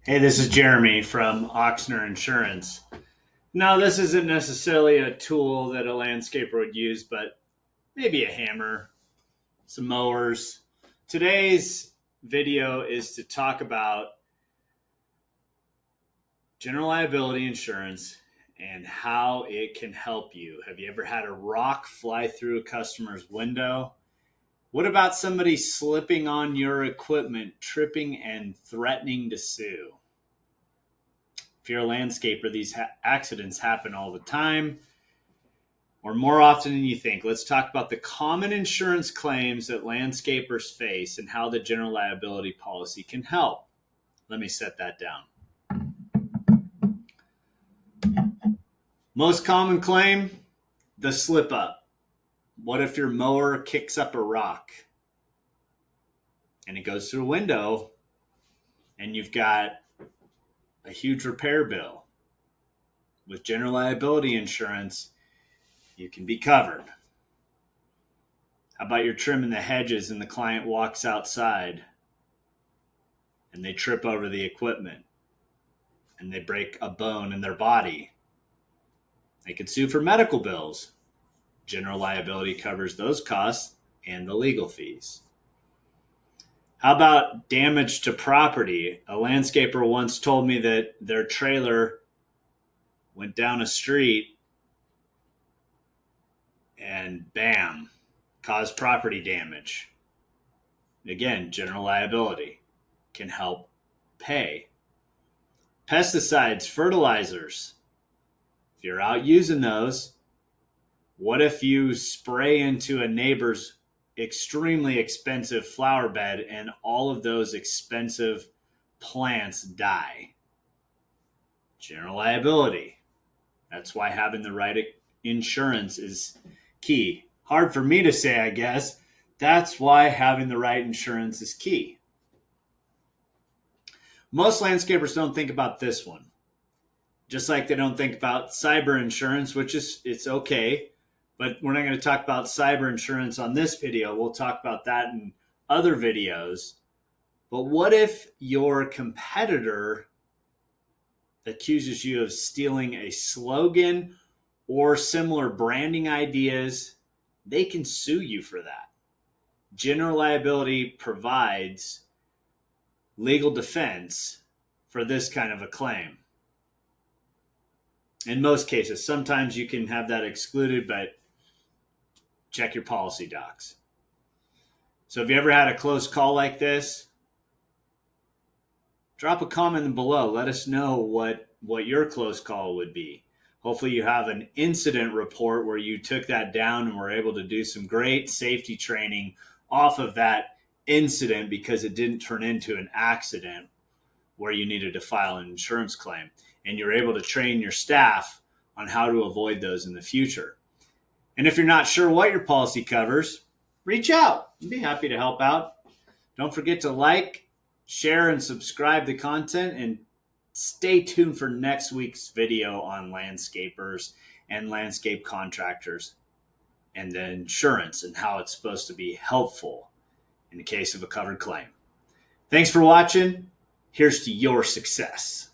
Hey, this is Jeremy from Oxner Insurance. Now, this isn't necessarily a tool that a landscaper would use, but maybe a hammer, some mowers. Today's video is to talk about general liability insurance and how it can help you. Have you ever had a rock fly through a customer's window? What about somebody slipping on your equipment, tripping and threatening to sue? If you're a landscaper, these accidents happen all the time, or more often than you think. Let's talk about the common insurance claims that landscapers face and how the general liability policy can help. Let me set that down. Most common claim, the slip up. What if your mower kicks up a rock and it goes through a window and you've got a huge repair bill? With general liability insurance, you can be covered. How about you're trimming the hedges and the client walks outside and they trip over the equipment and they break a bone in their body? They could sue for medical bills. General liability covers those costs and the legal fees. How about damage to property? A landscaper once told me that their trailer went down a street and bam, caused property damage. Again, general liability can help pay. Pesticides, fertilizers. If you're out using those, what if you spray into a neighbor's extremely expensive flower bed and all of those expensive plants die? General liability. That's why having the right insurance is key. Hard for me to say, I guess. That's why having the right insurance is key. Most landscapers don't think about this one. Just like they don't think about cyber insurance, which it's okay, but we're not going to talk about cyber insurance on this video. We'll talk about that in other videos. But what if your competitor accuses you of stealing a slogan or similar branding ideas? They can sue you for that. General liability provides legal defense for this kind of a claim. In most cases, sometimes you can have that excluded, but check your policy docs. So if you ever had a close call like this, drop a comment below. Let us know what your close call would be. Hopefully you have an incident report where you took that down and were able to do some great safety training off of that incident because it didn't turn into an accident where you needed to file an insurance claim. And you're able to train your staff on how to avoid those in the future. And if you're not sure what your policy covers, reach out. I'd be happy to help out. Don't forget to like, share, and subscribe to content, and stay tuned for next week's video on landscapers and landscape contractors and the insurance and how it's supposed to be helpful in the case of a covered claim. Thanks for watching. Here's to your success.